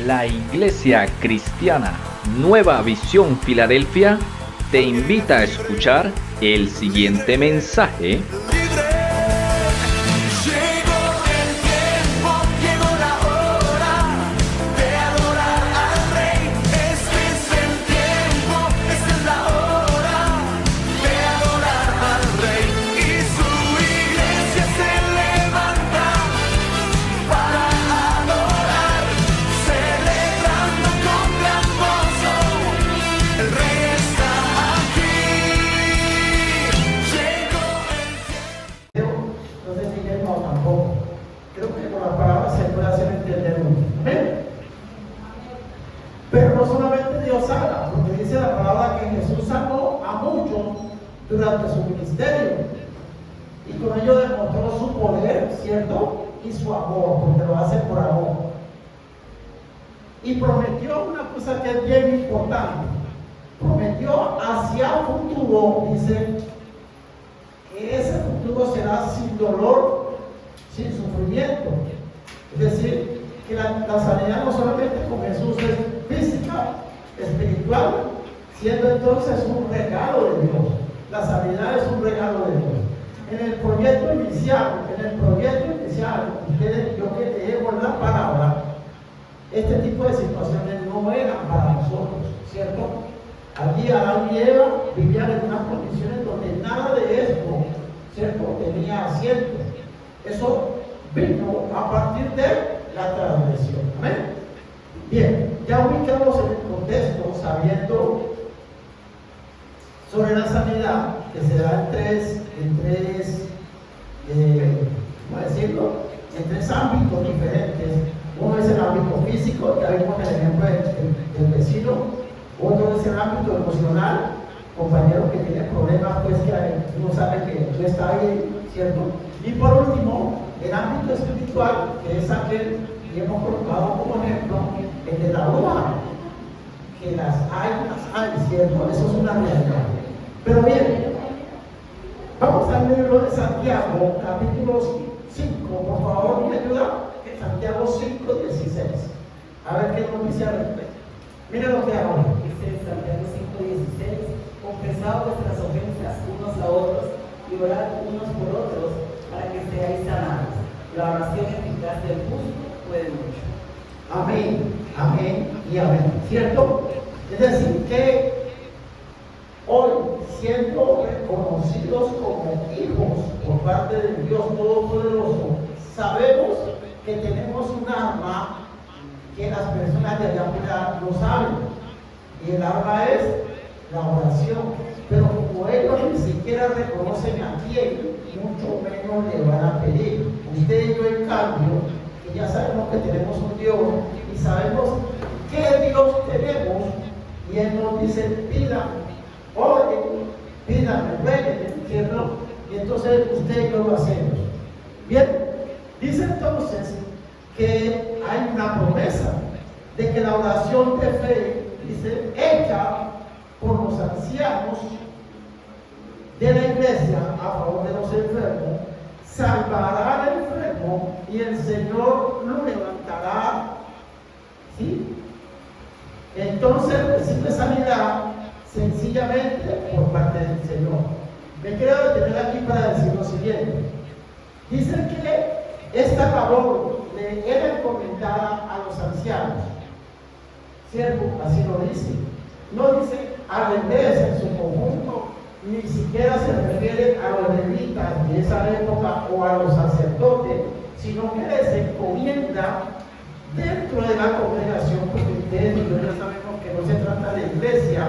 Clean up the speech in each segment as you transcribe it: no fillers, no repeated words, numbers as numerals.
La Iglesia Cristiana Nueva Visión Filadelfia te invita a escuchar el siguiente mensaje. Pero no solamente Dios habla, porque dice la palabra que Jesús sanó a muchos durante su ministerio y con ello demostró su poder, ¿cierto? Y su amor, porque lo hace por amor. Y prometió una cosa que es bien importante. Prometió hacia el futuro, dice, que ese futuro será sin dolor, sin sufrimiento. Es decir, que la sanidad no solamente con Jesús es física, espiritual, siendo entonces un regalo de Dios. La sanidad es un regalo de Dios. En el proyecto inicial, yo que leemos la palabra, este tipo de situaciones no eran para nosotros, ¿cierto? Allí Adán y Eva vivían en unas condiciones donde nada de esto, ¿cierto?, tenía asiento. Eso vino a partir de la transgresión. ¿Amén? Bien, ya ubicados en el contexto, sabiendo sobre la sanidad, que se da ¿cómo decirlo? En tres ámbitos diferentes. Uno es el ámbito físico, ya vimos el ejemplo del vecino. Otro es el ámbito emocional, compañero que tiene problemas, pues que uno sabe que no está bien, ¿cierto? Y por último, el ámbito espiritual, que es aquel que hemos colocado como ejemplo, el de la bruja, que las hay, ¿cierto? Eso es una realidad. Pero bien, vamos al libro de Santiago, capítulo 5, por favor, ¿me ayuda? Santiago 5, 16. A ver qué nos dice al respecto. Mira lo que hago. Dice Santiago 5:16, confesad vuestras ofensas unos a otros y orad unos por otros para que seáis sanados. La oración eficaz del justo puede mucho. Amén, amén y amén. ¿Cierto? Es decir, que hoy, siendo reconocidos como hijos por parte de Dios Todopoderoso, sabemos que tenemos un arma que las personas de allá afuera no saben. Y el arma es la oración. Pero como ellos ni siquiera reconocen a quién, mucho menos le van a pedir. Usted y yo, en cambio, que ya sabemos que tenemos un Dios y sabemos qué Dios tenemos, y Él nos dice: pidan, oren, pídanme, rueguen, ¿cierto? Y entonces usted y yo lo hacemos. Bien. Dice entonces que hay una promesa de que la oración de fe, dice, hecha por los ancianos de la iglesia a favor de los enfermos, salvará al enfermo y el Señor lo levantará. ¿Sí? Entonces recibe sanidad sencillamente por parte del Señor. Me quiero detener aquí para decir lo siguiente. Dice que esta labor le era encomendada a los ancianos, ¿cierto? Así lo dice. No dice a la iglesia en su conjunto, ni siquiera se refiere a los levitas de esa época o a los sacerdotes, sino que les encomienda dentro de la congregación, porque ustedes y yo ya sabemos que no se trata de iglesia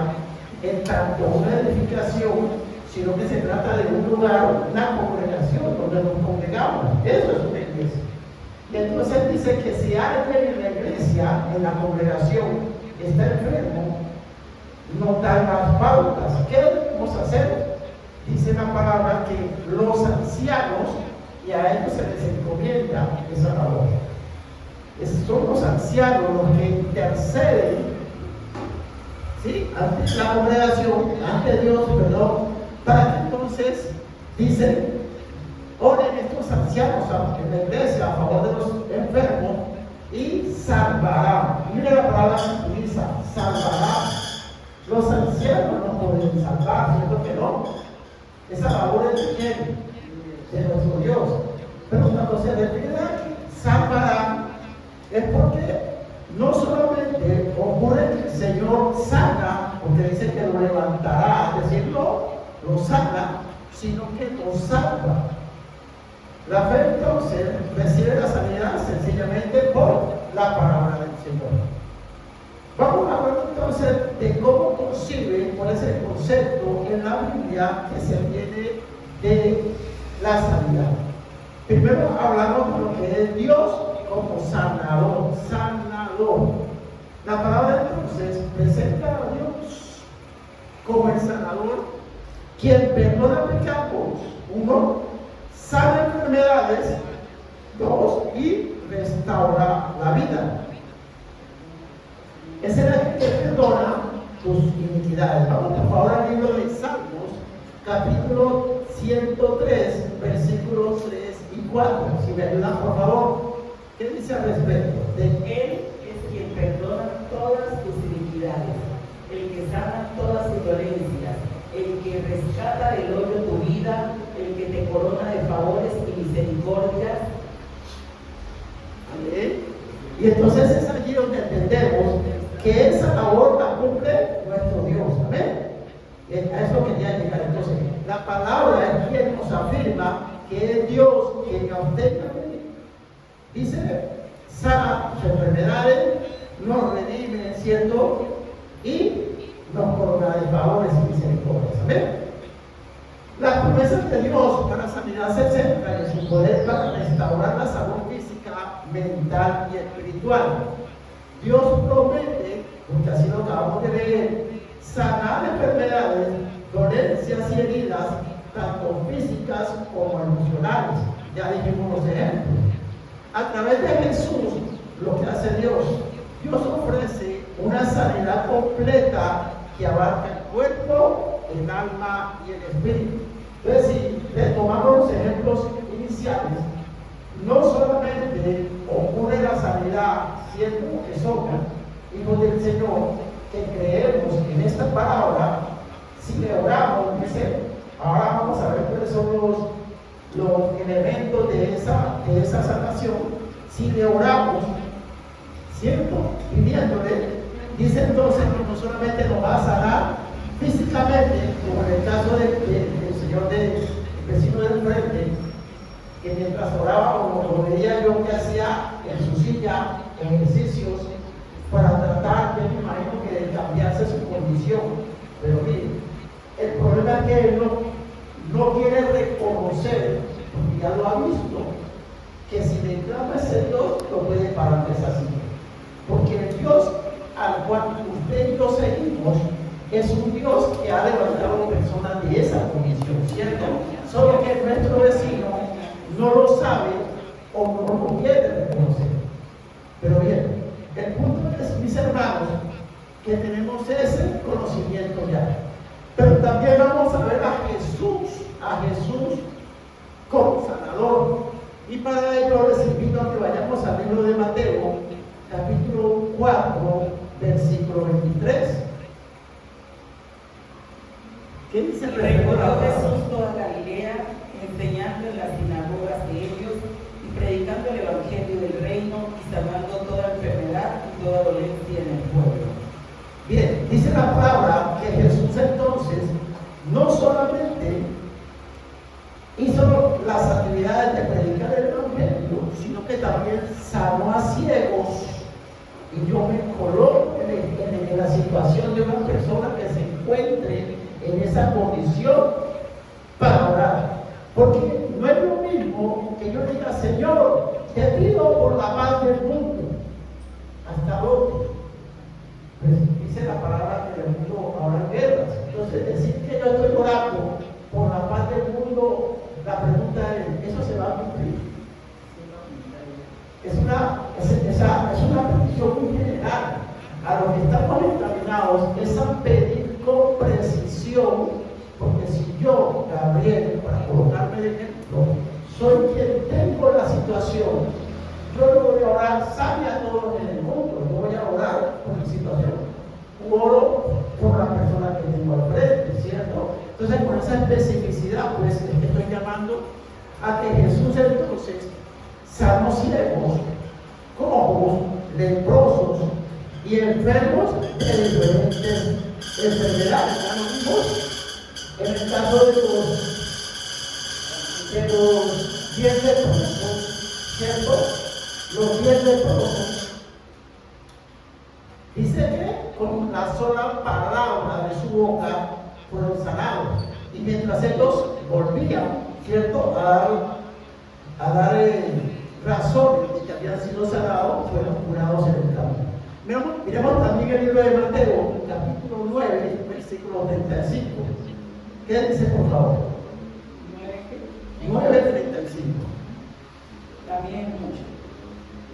en tanto una edificación, sino que se trata de un lugar, una congregación donde nos congregamos. Eso es una iglesia. Y entonces dice que si alguien en la iglesia, en la congregación, está enfermo, nos dan las pautas. ¿Qué debemos hacer? Dice la palabra que los ancianos, y a ellos se les encomienda esa labor. Son los ancianos los que interceden, ¿sí?, ante la congregación, ante Dios, perdón, para que entonces, dicen, oren estos ancianos en la iglesia a favor de los enfermos y salvarán. Y mire la palabra que utiliza, salvará. Los ancianos no pueden salvar, ¿cierto que no? Esa labor es de quién? De nuestro Dios. Pero cuando se refiere a salvará, es porque no solamente ocurre que el Señor sana, porque dice que lo levantará, es decir, lo sana, sino que lo salva. La fe entonces recibe la sanidad sencillamente por la palabra del Señor. Vamos a hablar entonces de cómo concibe, cuál es el concepto en la Biblia que se tiene de la sanidad. Primero hablamos de lo que es Dios como sanador, sanador. La palabra entonces presenta a Dios como el sanador, quien perdona pecados, 1, sana enfermedades, 2, y restaura la vida. Es el que perdona tus iniquidades. Vamos por favor al libro de Salmos, capítulo 103, versículos 3 y 4. Si me ayudan, por favor. ¿Qué dice al respecto? De Él es quien perdona todas tus iniquidades, el que sana todas tus dolencias, el que rescata del hoyo tu vida, el que te corona de favores y misericordias. Amén. Y entonces es allí donde entendemos que esa labor la cumple nuestro Dios. Amén. A eso quería llegar. Entonces, la palabra es quien nos afirma que es Dios quien nos tenga. Dice, sana sus enfermedades, nos redime, ¿cierto? Y nos corona de favores y misericordias. Amén. Las promesas de Dios para sanidad se centran en su poder para restaurar la salud física, mental y espiritual. Dios promete, porque así lo acabamos de leer, sanar enfermedades, dolencias y heridas, tanto físicas como emocionales. Ya dijimos los ejemplos. A través de Jesús, lo que hace Dios ofrece una sanidad completa que abarca el cuerpo, el alma y el espíritu. Entonces, si retomamos los ejemplos iniciales, no solamente ocurre la sanidad siendo que somos hijos del Señor, que creemos en esta palabra, si le oramos, dice, ahora vamos a ver cuáles son los elementos de esa sanación. Si le oramos, ¿cierto? Pidiéndole, dice entonces que no solamente nos va a sanar físicamente, como en el caso del señor del vecino del frente, que mientras oraba lo veía yo que hacía en su silla ejercicios para tratar, yo me imagino que de cambiarse su condición. Pero mire, el problema es que él no quiere reconocer, porque ya lo ha visto, que si le clama ese Dios, lo puede parar de esa silla. Porque el Dios al cual usted y yo seguimos es un Dios que ha levantado personas de esa condición, ¿cierto? Solo que nuestro vecino no lo sabe o no lo quiere reconocer. Pero bien, el punto es, mis hermanos, que tenemos ese conocimiento ya. Pero también vamos a ver a Jesús como sanador. Y para ello les invito a que vayamos al libro de Mateo, capítulo 4, versículo 23. ¿Qué dice el Recorrió Jesús toda Galilea, enseñando en las sinagogas de ellos y predicando el evangelio del reino y sanando toda enfermedad y toda dolencia en el pueblo. Bien, dice la palabra que Jesús entonces no solamente hizo las actividades de predicar el evangelio, sino que también sanó a ciegos. Y yo me coloco en la situación de una persona que se encuentre en esa condición para orar. Porque no es lo mismo que yo diga, Señor, te pido por la paz del mundo. ¿Hasta dónde? Pues dice la palabra que el mundo habrá guerras. Entonces, decir que yo estoy orando por la paz del mundo, la pregunta es, ¿eso se va a cumplir? Es una petición muy general. A lo que estamos encaminados es a pedir con precisión, porque si yo, Gabriel, para colocarme de ejemplo, soy quien tengo la situación, yo no voy a orar, sane a todos en el mundo, yo voy a orar con esa especificidad, pues es que estoy llamando a que Jesús entonces sanó ciegos, cojos, leprosos y enfermos de diferentes enfermedades. Ya lo vimos en el caso de los 10 leprosos, ¿cierto? Los 10 leprosos, dice que con la sola palabra de su boca fueron sanados. Y mientras ellos volvían, ¿cierto?, a dar razones de que habían sido sanados, fueron curados en el camino. Miremos también el libro de Mateo, capítulo 9, versículo 35. ¿Qué dice, por favor? 9:35. También mucho.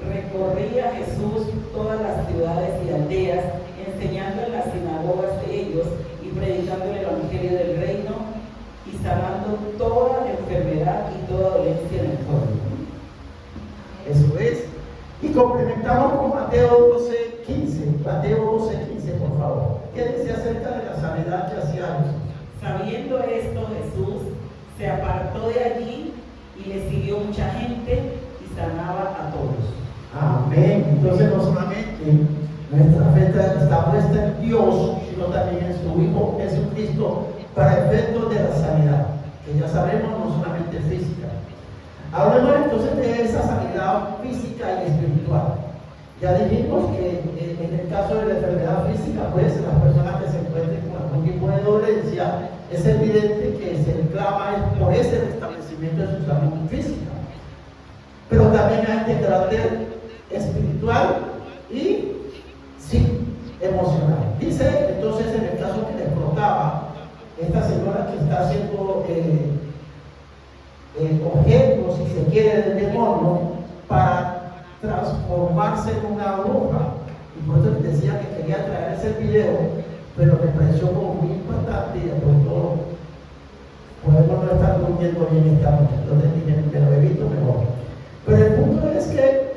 Recorría Jesús todas las ciudades y aldeas, enseñando en las sinagogas de ellos y predicando el evangelio del reino y sanando toda enfermedad y toda dolencia en el pueblo. Eso es. Y complementamos con Mateo 12:15. Mateo 12:15, por favor. ¿Qué dice acerca de la sanidad que hacía Jesús? Sabiendo esto, Jesús se apartó de allí y le siguió mucha gente y sanaba a todos. Amén. Entonces no solamente nuestra fe está puesta en Dios, sino también en su Hijo Jesucristo para efectos de la sanidad, que ya sabemos no solamente física. Hablemos entonces de esa sanidad física y espiritual. Ya dijimos que en el caso de la enfermedad física, pues las personas que se encuentren con algún tipo de dolencia, es evidente que se clama por ese restablecimiento de su salud física. Pero también hay de carácter espiritual y sí, emocional. Dice entonces en el caso que les contaba, esta señora que está siendo objeto, si se quiere, del demonio para transformarse en una bruja. Y por eso les decía que quería traer ese video, pero me pareció como muy importante y de pronto podemos no estar durmiendo bien esta noche. Entonces dije, me lo evito mejor. Pero el punto es que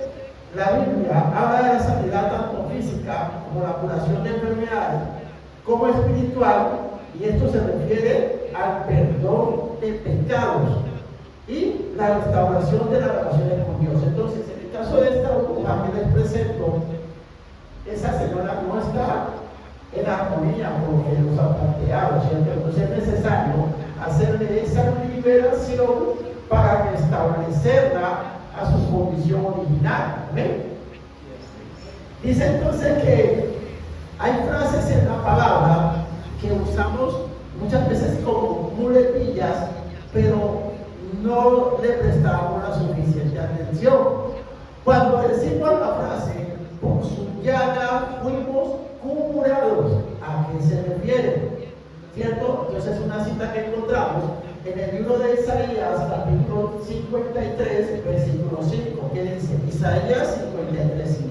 la Biblia habla de la sanidad tanto física como la curación de enfermedades, como espiritual, y esto se refiere al perdón de pecados y la restauración de las relaciones con Dios. Entonces, en el caso de esta bruja que les presento, esa señora no está en armonía con lo que nos ha planteado, ¿cierto? Entonces es necesario hacerle esa liberación para restablecerla a su condición original. ¿Ven? Dice entonces que hay frases en la palabra que usamos muchas veces como muletillas, pero no le prestamos la suficiente atención. Cuando decimos la frase, por su llaga fuimos curados, ¿a qué se refiere? ¿Cierto? Entonces es una cita que encontramos en el libro de Isaías, capítulo 53, versículo 5, que dice, Isaías 53, 5.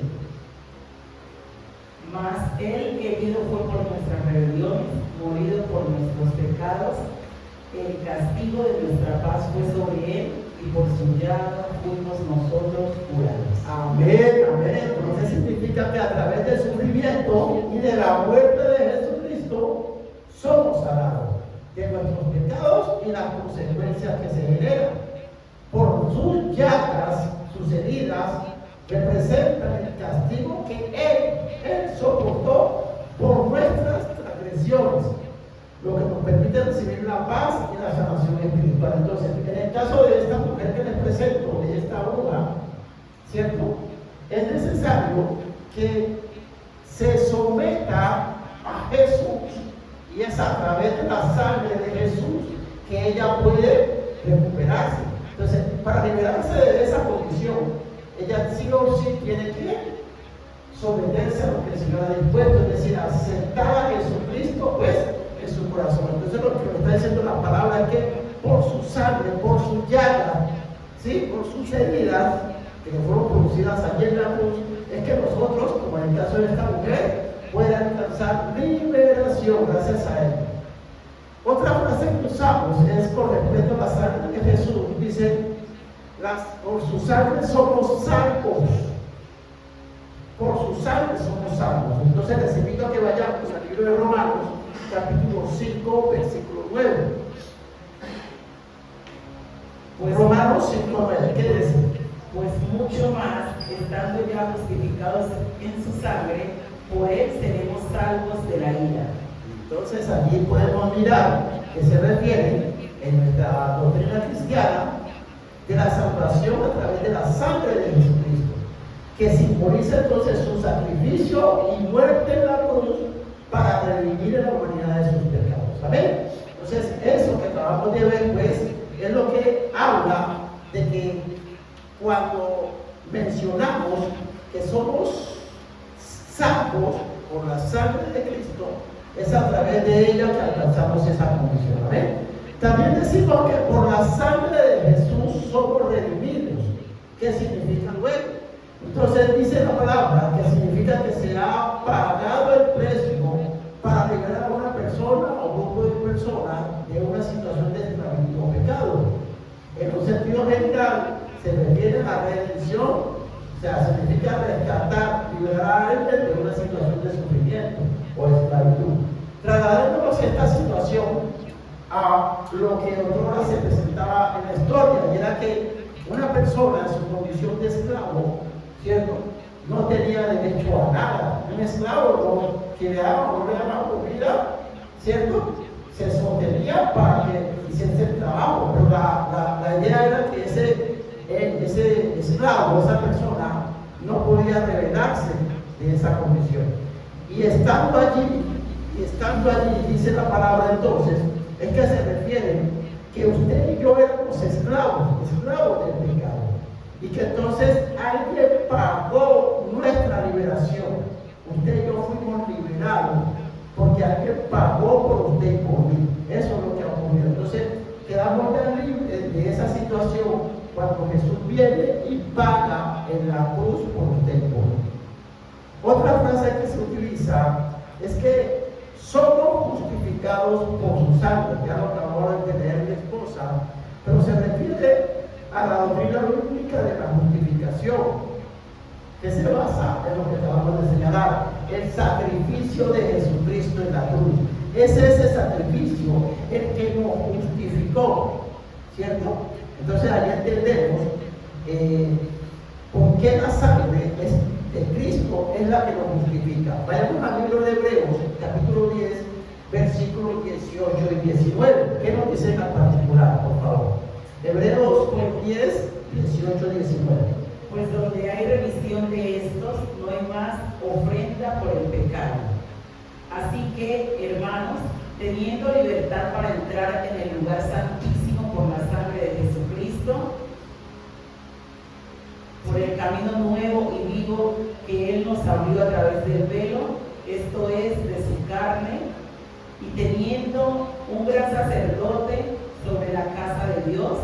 Mas él herido fue por nuestras rebeliones, morido por nuestros pecados, el castigo de nuestra paz fue sobre él, y por su llaga fuimos nosotros curados. Amén, amén. Entonces significa que a través del sufrimiento y de la muerte de Jesucristo somos sanados de nuestros pecados y las consecuencias que se generan. Por sus llagas, sus heridas, representan el castigo que Él soportó por nuestras transgresiones, lo que nos permite recibir la paz y la sanación espiritual. Entonces, en el caso de esta mujer que les presento, de esta bruja, ¿cierto? Es necesario que se someta a Jesús, y es a través de la sangre de Jesús que ella puede recuperarse. Entonces, para liberarse de esa condición, ella sí o sí tiene que someterse a lo que el Señor ha dispuesto, es decir, aceptar a Jesucristo, pues, en su corazón. Entonces, lo que me está diciendo la palabra es que por su sangre, por su llaga, ¿sí?, por sus heridas que fueron producidas allí en la cruz, es que nosotros, como en el caso de esta mujer, puede alcanzar liberación gracias a Él. Otra frase que usamos es con respecto a la sangre de Jesús. Dice, por su sangre somos salvos. Por su sangre somos salvos. Entonces les invito a que vayamos al libro de Romanos, capítulo 5, versículo 9. Pues, Romanos 5:9, ¿qué dice? Pues mucho más, estando ya justificados en su sangre, por él seremos salvos de la ira. Entonces allí podemos mirar que se refiere en nuestra doctrina cristiana de la salvación a través de la sangre de Jesucristo, que simboliza entonces su sacrificio y muerte en la cruz para redimir a la humanidad de sus pecados. ¿Amén? Entonces eso que acabamos de ver pues es lo que habla de que cuando mencionamos que somos salvos por la sangre de Cristo, es a través de ella que alcanzamos esa condición. ¿Amén? También decimos que por la sangre de Jesús somos redimidos. ¿Qué significa luego? Entonces dice la palabra que significa que se ha pagado el precio para liberar a una persona o grupo de personas de una situación de esclavitud o pecado. En un sentido general se refiere a la redención, o sea, significa rescatar, liberar a alguien de una situación de sufrimiento o esclavitud. Trasladándonos esta situación a lo que otrora se presentaba en la historia, y era que una persona en su condición de esclavo, ¿cierto?, no tenía derecho a nada. Un esclavo que le daban o no le daban comida, ¿cierto?, se sostenía para que hiciese el trabajo, pero la idea era que ese esclavo, esa persona, no podía rebelarse de esa condición. Y estando allí, dice la palabra entonces, es que se refiere que usted y yo éramos esclavos del pecado. Y que entonces alguien pagó nuestra liberación. Usted y yo fuimos liberados porque alguien pagó por usted y por mí. Eso es lo que ha ocurrido. Entonces quedamos ya libres de esa situación cuando Jesús viene y paga en la cruz por usted y por mí. Otra frase que se utiliza es que somos justificados por su sangre. Ya lo acabamos de leer mi esposa, pero se refiere a la doctrina bíblica de la justificación, que se basa en lo que acabamos de señalar, el sacrificio de Jesucristo en la cruz. Es ese sacrificio el que nos justificó, ¿cierto? Entonces ahí entendemos por qué la sangre de Cristo es la que nos justifica. Vayamos al libro de Hebreos, capítulo 10, versículos 18 y 19. ¿Qué nos dicen en particular, por favor? Hebreos 10, 18 y 19. Pues donde hay remisión de estos, no hay más ofrenda por el pecado. Así que, hermanos, teniendo libertad para entrar en el lugar santísimo por la sangre de Jesucristo, por el camino nuevo y vivo que Él nos abrió a través del velo, esto es, de su carne, y teniendo un gran sacerdote sobre la casa de Dios,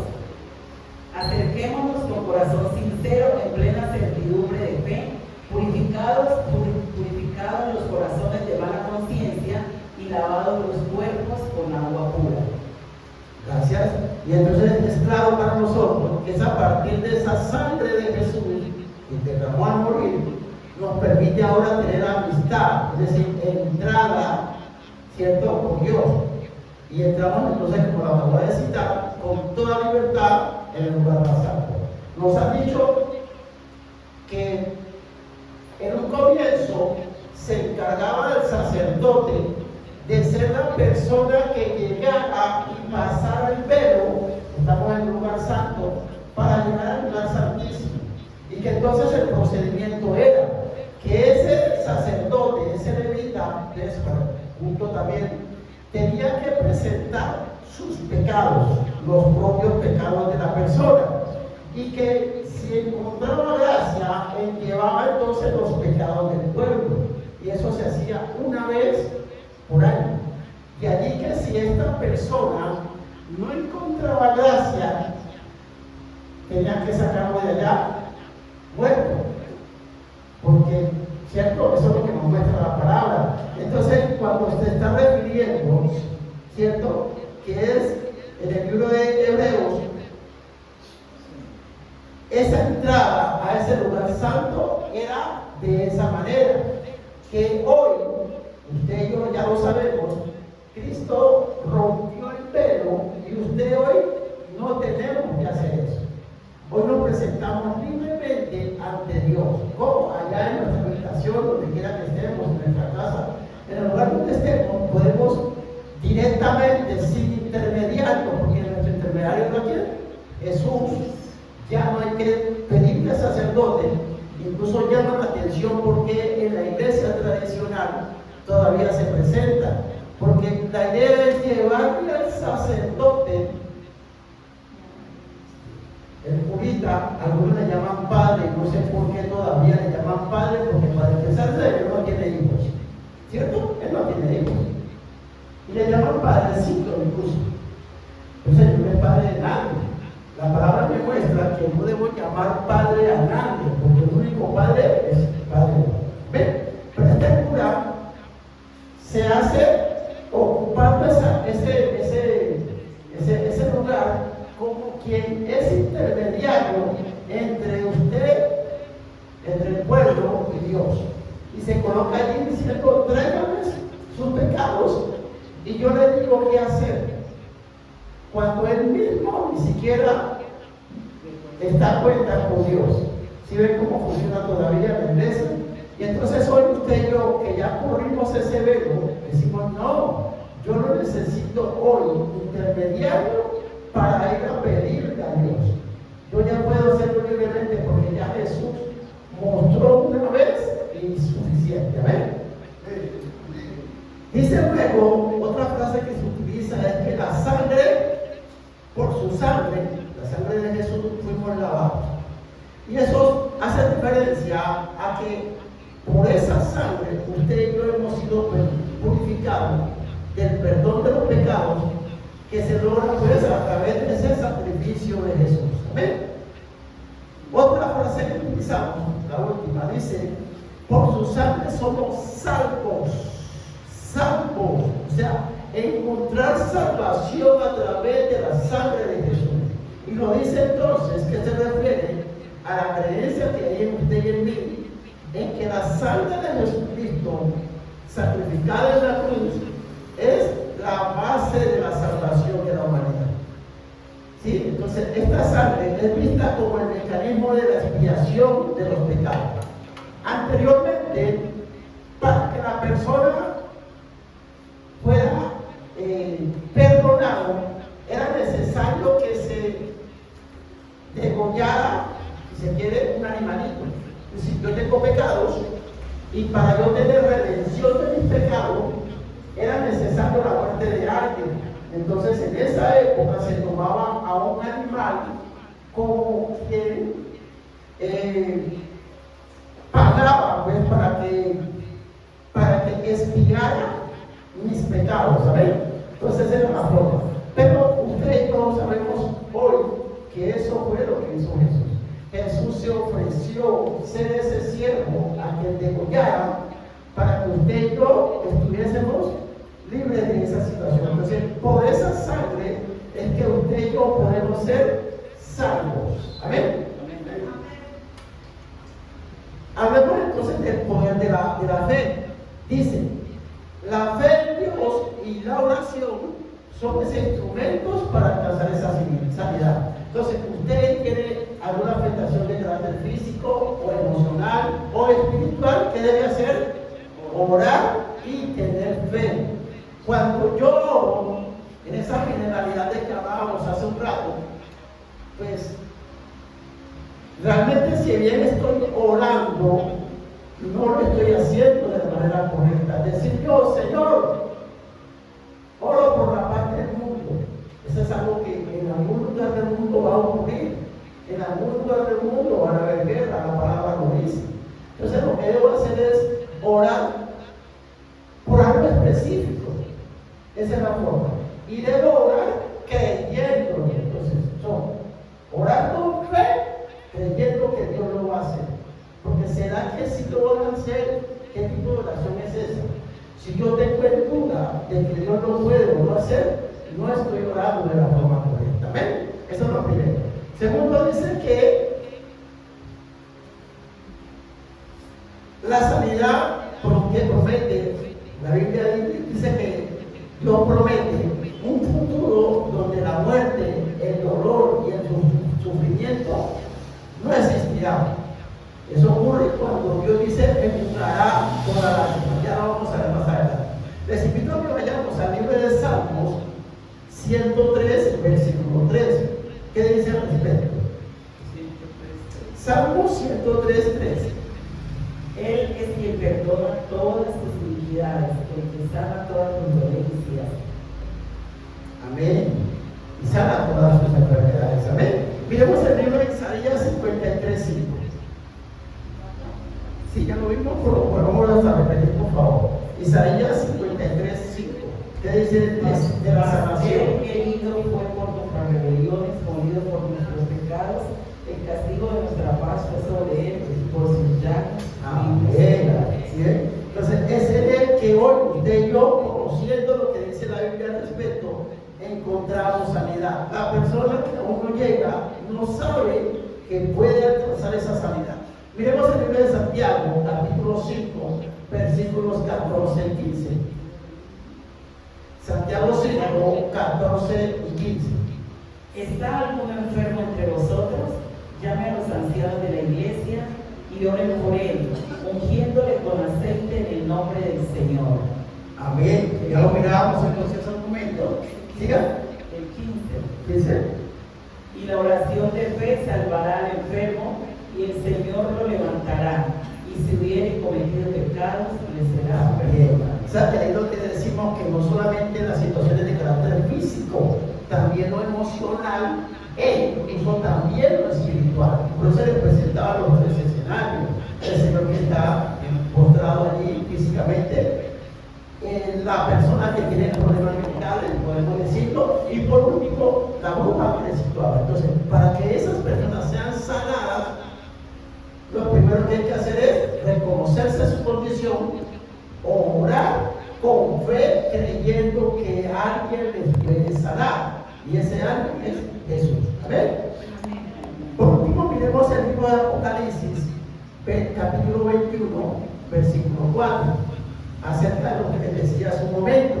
acerquémonos con corazón sincero, en plena certidumbre de fe, purificados los corazones de mala conciencia y lavados los cuerpos con agua pura. Gracias. Y entonces es claro para nosotros que es a partir de esa sangre de Jesús que derramó al morir, nos permite ahora tener amistad, es decir, entrada, ¿cierto?, con Dios. Y entramos entonces, como la acabo de citar, con toda libertad en el lugar más santo. Nos han dicho que en un comienzo se encargaba el sacerdote de ser la persona que llegara y pasara el velo, estamos en el lugar santo, para llegar al lugar santísimo. Y que entonces el procedimiento era que ese sacerdote, ese levita, junto también, tenía que presentar sus pecados, los propios pecados de la persona, y que si encontraba gracia, llevaba entonces los pecados del pueblo, y eso se hacía una vez por año. De allí que si esta persona no encontraba gracia, tenía que sacarlo de allá muerto, porque, ¿cierto?, eso es lo que nos muestra la palabra. Entonces, cuando se está refiriendo, ¿cierto?, que es en el libro de Hebreos, esa entrada a ese lugar santo era de esa manera, que hoy, usted y yo ya lo sabemos, Cristo rompió el velo y usted hoy no tenemos que hacer eso. Hoy nos presentamos libremente ante Dios, como allá en nuestra habitación, donde quiera que estemos, en nuestra casa, en el lugar donde estemos, podemos directamente, sin intermediario, porque nuestro intermediario no quiere Jesús. Ya no hay que pedirle al sacerdote. Incluso llama la atención porque en la iglesia tradicional todavía se presenta, porque la idea es llevarle al sacerdote, el curita, algunos le llaman padre, no sé por qué todavía le llaman padre, porque para empezar él no tiene hijos, ¿cierto? Él no tiene hijos, y le llaman padrecito incluso. Entonces no es padre de nadie. La palabra me muestra que no debo llamar padre a nadie, porque el único padre es padre. ¿Ven? Pero este cura se hace ocupando ese lugar como quien es intermediario entre usted, entre el pueblo y Dios. Y se coloca allí diciendo: tráiganme sus pecados y yo les digo qué hacer. Cuando él mismo ni siquiera está cuenta con Dios. ¿Sí ven cómo funciona todavía la iglesia? Y entonces hoy usted y yo, que ya corrimos ese velo, decimos: no, yo no necesito hoy intermediario para ir a pedirle a Dios. Yo ya puedo hacerlo libremente porque ya Jesús mostró una vez y suficiente. ¿Ven? Dice luego, otra frase que se utiliza es que la sangre, por su sangre, la sangre de Jesús, fuimos lavados. Y eso hace referencia a que por esa sangre usted y yo hemos sido purificados del perdón de los pecados que se logra pues a través de ese sacrificio de Jesús. ¿Amén? Otra frase que utilizamos, la última, dice: por su sangre somos salvos. Salvos, o sea, encontrar salvación a través de la sangre de Jesús. Y lo dice entonces que se refiere a la creencia que hay en usted y en mí, en que la sangre de Jesucristo sacrificada en la cruz es la base de la salvación de la humanidad. ¿Sí? Entonces esta sangre es vista como el mecanismo de la expiación de los pecados. Anteriormente, para que la persona fuera perdonado, era necesario que se degollara, si se quiere, un animalito. Es decir, yo tengo pecados y para yo tener redención de mis pecados era necesario la muerte de alguien. Entonces en esa época se tomaba a un animal como quien pagaba pues, para que expiara mis pecados, ¿saben? Entonces era la forma. Pero ustedes y yo sabemos hoy que eso fue lo que hizo Jesús. Jesús se ofreció ser ese siervo a quien degollara para que usted y yo estuviésemos libres de esa situación. Entonces, por esa sangre es que usted y yo podemos ser salvos. Amén. Hablemos entonces del poder de la fe. Dice: la fe en Dios y la oración son esos instrumentos para alcanzar esa sanidad. Entonces, usted tiene alguna afectación de carácter físico o emocional o espiritual, ¿qué debe hacer? Orar y tener fe. Cuando yo oro en esa generalidad de que hablábamos hace un rato, pues realmente si bien estoy orando, no lo estoy haciendo de la manera correcta. Decir yo: Señor, oro por la paz del mundo. Eso es algo que en algún lugar del mundo va a ocurrir. En algún lugar del mundo van a haber guerra, la palabra lo dice. Entonces lo que debo hacer es orar por algo específico. Esa es la forma. Y debo orar creyendo. Entonces, orar con fe, creyendo que Dios lo va a hacer. Porque será que si lo van a hacer, ¿qué tipo de oración es esa? Si yo tengo en duda de que Dios lo puede o no hacer, no estoy orando de la forma correcta. ¿Ven? Eso es lo primero. Segundo, dice que la sanidad que promete, la Biblia dice que Dios promete un futuro donde la muerte, el dolor 5, Dios dice, enjugará toda lágrima. Ya lo vamos a ver más adelante. Les invito a que vayamos al libro de Salmos 103, versículo 3. ¿Qué dice al respecto? Salmos 103, 3. Él es quien perdona todas tus iniquidades, el que sana todas tus dolencias. Amén. Y sana todas sus enfermedades. Amén. Miremos el libro de Isaías 53, 5. Si ya lo vimos, pero vamos a repetir, por favor. Isaías 53, 5. ¿Qué dice de la sanación? El herido fue por nuestras rebeliones, molido por nuestros pecados. El castigo de nuestra paz fue sobre él, por sus llagas. Amén. ¿Sí? Entonces, es el que hoy, usted y yo, conociendo lo que dice la Biblia al respecto, encontramos sanidad. La persona que aún no llega no sabe que puede alcanzar esa sanidad. Miremos el libro de Santiago, capítulo 5, versículos 14 y 15. Santiago 5, 14 y 15. ¿Está algún enfermo entre vosotros? Llame a los ancianos de la iglesia y oren por él, ungiéndole con aceite en el nombre del Señor. Amén. Ya lo mirábamos entonces al momento. Siga. El 15. Dice. Y la oración de fe salvará al enfermo, y el Señor lo levantará. Y si hubiere cometido pecados, le será perdonado. O sea, que ahí lo que decimos que no solamente en las situaciones de carácter físico, también lo emocional, incluso también lo espiritual. Por eso le presentaba los tres escenarios. El Señor que está postrado allí físicamente, la persona que tiene problemas mentales, podemos decirlo, y por último, la bruja que le situaba. Entonces, para que esas personas sean sanadas, lo primero que hay que hacer es reconocerse su condición, orar con fe, creyendo que alguien les puede sanar. Y ese alguien es Jesús. Amén. Por último, miremos el libro de Apocalipsis, capítulo 21, versículo 4, acerca de lo que les decía hace un momento,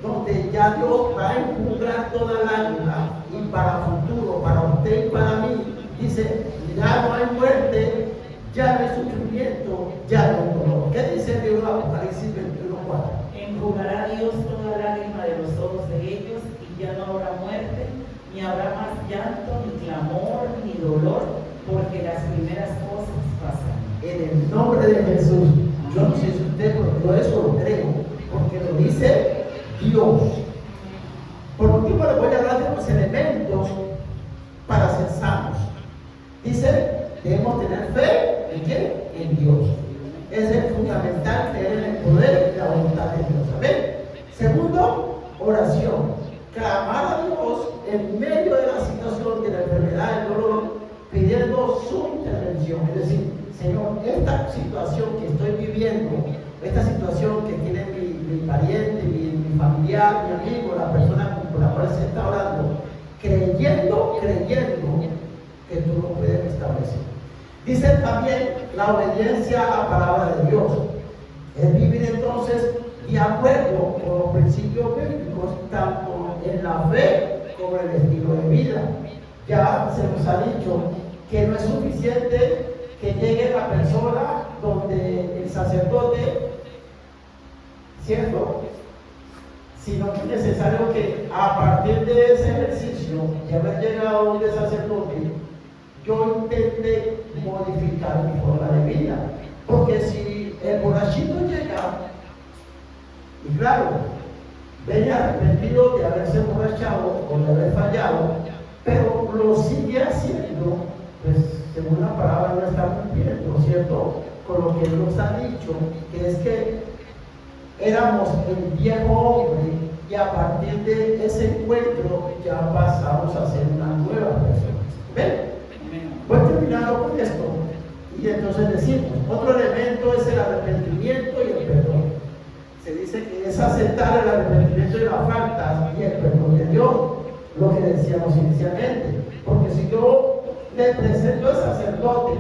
donde ya Dios va a enjugar toda lágrima, y para futuro, para usted y para mí, dice, ya no hay muerte, ya no hay sufrimiento, ya no hay dolor. ¿Qué dice el libro de Apocalipsis 21:4? Enjugará Dios toda lágrima de los ojos de ellos, y ya no habrá muerte, ni habrá más llanto, ni clamor, ni dolor, porque las primeras cosas pasan. En el nombre de Jesús. Yo no sé si usted, pero yo eso lo creo, porque lo dice Dios. Por último, le voy a hablar de los elementos para ser sanos. Dice, debemos tener fe en quién, en Dios. Es fundamental creer en el poder y la voluntad de Dios. Amén. Segundo, oración. Clamar a Dios en medio de la situación de la enfermedad, del dolor, pidiendo su intervención. Es decir, Señor, esta situación que estoy viviendo, esta situación que tiene mi pariente, mi familiar, mi amigo, la persona con la cual se está orando, creyendo que tú lo puedes restablecer. Dice también la obediencia a la palabra de Dios. Es vivir entonces de acuerdo con los principios bíblicos, tanto en la fe como en el estilo de vida. Ya se nos ha dicho que no es suficiente que llegue la persona donde el sacerdote, ¿cierto? Sino que es necesario que a partir de ese ejercicio, de haber llegado donde el sacerdote, yo intente modificar mi forma de vida. Porque si el borrachito llega, y claro, viene arrepentido de haberse emborrachado o de haber fallado, pero lo sigue haciendo, pues según la palabra no está cumpliendo, ¿cierto? Con lo que Él nos ha dicho, que es que éramos el viejo hombre y a partir de ese encuentro ya pasamos a ser una nueva persona. ¿Ven? Voy terminando con esto y entonces decimos, otro elemento es el arrepentimiento y el perdón. Se dice que es aceptar el arrepentimiento de la falta y el perdón de Dios, lo que decíamos inicialmente. Porque si yo le presento al sacerdote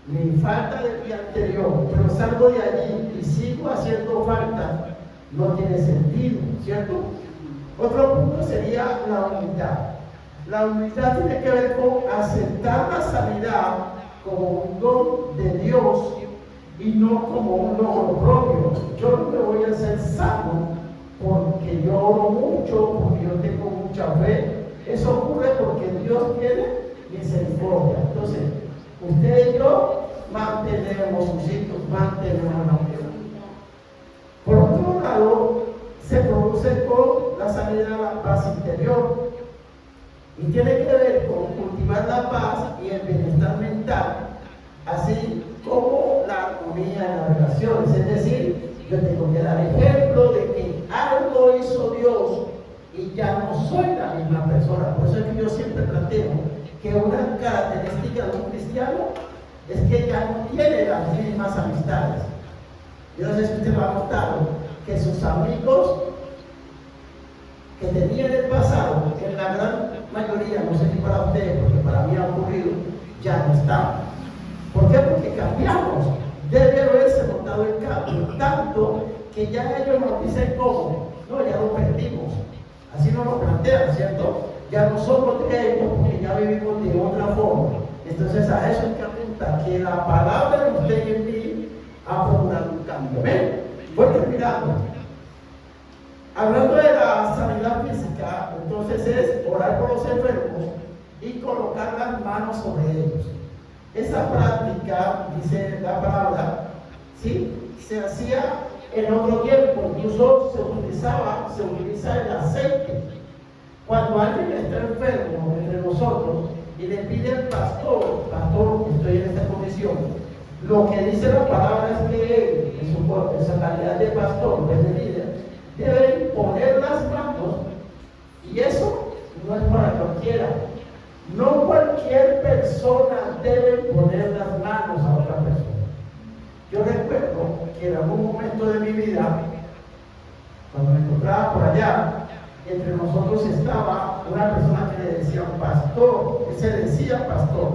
mi falta del día anterior, pero salgo de allí y sigo haciendo falta, no tiene sentido, ¿cierto? Otro punto sería la humildad. La humildad tiene que ver con aceptar la sanidad como un don de Dios y no como un logro propio. Yo no me voy a hacer sano porque yo oro mucho, porque yo tengo mucha fe. Eso ocurre porque Dios tiene misericordia. Entonces, usted y yo mantenemos sus hijos, mantenemos la fe. Por otro lado, se produce con la sanidad de la paz interior y tiene que ver con cultivar la paz y el bienestar mental, así como la armonía en las relaciones. Es decir, yo tengo que dar ejemplo de que algo hizo Dios y ya no soy la misma persona. Por eso es que yo siempre planteo que una característica de un cristiano es que ya no tiene las mismas amistades. Yo no sé si usted lo ha notado, que sus amigos que tenía en el pasado, que en la gran mayoría, no sé si para ustedes, porque para mí ha ocurrido, ya no están. ¿Por qué? Porque cambiamos. Debe haberse notado el cambio, tanto que ya ellos nos dicen cómo, no, ya lo perdimos. Así nos lo plantean, ¿cierto? Ya no somos de ellos porque ya vivimos de otra forma. Entonces a eso hay que apuntar, que la palabra de usted y en mí ha procurado un cambio. ¿Ven? Voy terminando. Hablando de la sanidad física, entonces es orar por los enfermos y colocar las manos sobre ellos. Esa práctica, dice la palabra, ¿sí?, se hacía en otro tiempo, incluso se utiliza el aceite. Cuando alguien está enfermo entre nosotros y le pide al pastor, estoy en esta condición, lo que dice la palabra es que él, en su calidad de pastor, de líder, debe imponer las manos, y eso no es para cualquiera. No cualquier persona debe poner las manos a otra persona. Yo recuerdo que en algún momento de mi vida, cuando me encontraba por allá, entre nosotros estaba una persona que le decían pastor, que se decía pastor,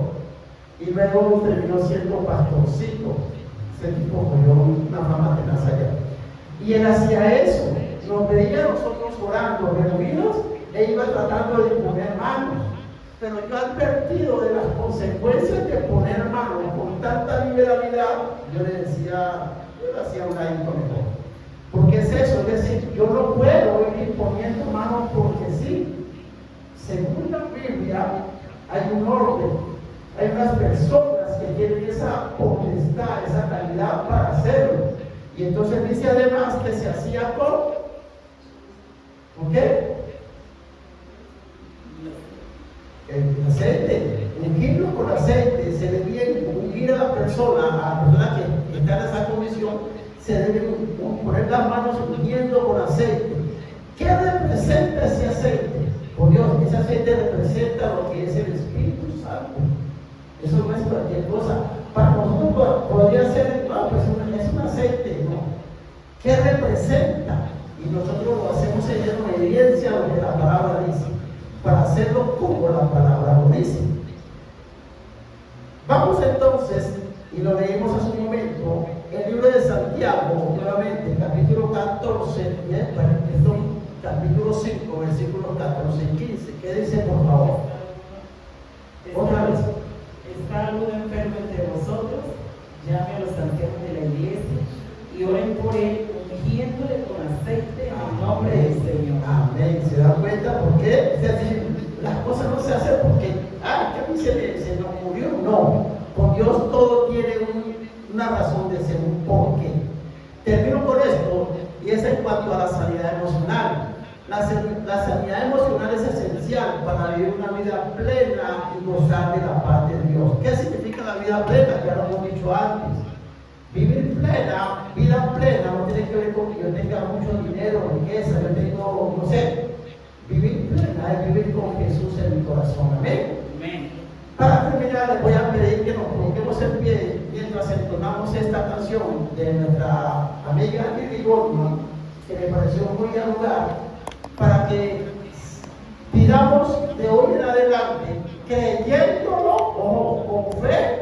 y luego terminó siendo pastorcito. Ese tipo cogió una fama tenaz allá. Y él hacía eso, nos veía nosotros orando, reunidos, e iba tratando de poner manos. Pero yo advertido de las consecuencias de poner manos con tanta liberalidad, yo le decía, yo le hacía un ladito mejor. Porque es eso, es decir, yo no puedo ir poniendo manos porque sí. Según la Biblia, hay un orden, hay unas personas que tienen esa potestad, esa calidad para hacerlo. Y entonces dice además que se hacía ¿con qué? El aceite, ungirlo con aceite, se debía ungir a la persona que está en esa condición, se debe poner las manos ungiendo con aceite. ¿Qué representa ese aceite? Por Dios, ese aceite representa lo que es el Espíritu Santo. Eso no es cualquier cosa. Para nosotros podría ser, no, pues es un aceite, no. ¿Qué representa? Y nosotros lo hacemos en obediencia a lo que la palabra dice, para hacerlo como la palabra lo dice. Vamos entonces, y lo leímos hace un momento, el libro de Santiago, nuevamente, capítulo 14, capítulo 5, versículos 14 y 15. ¿Qué dice, por favor? Otra vez. ¿Está algún enfermo entre vosotros? Llame a los ancianos de la iglesia y oren por él, ungiéndole con aceite en nombre del Señor. Amén. ¿Se dan cuenta por qué? Es decir, las cosas no se hacen porque, que a mí se nos murió. No, con Dios todo tiene una razón de ser, un porqué. Termino con esto, y es en cuanto a la sanidad emocional. La sanidad emocional es esencial para vivir una vida plena y gozar de la paz de Dios. ¿Qué significa la vida plena? Ya lo hemos dicho antes. Vivir vida plena no tiene que ver con que yo tenga mucho dinero, riqueza, yo tengo, no sé. Vivir plena es vivir con Jesús en mi corazón. Amén. Amén. Para terminar, les voy a pedir que nos coloquemos en pie mientras entonamos esta canción de nuestra amiga Lily Goldman, que me pareció muy al lugar, para que pidamos de hoy en adelante, creyéndolo o con fe,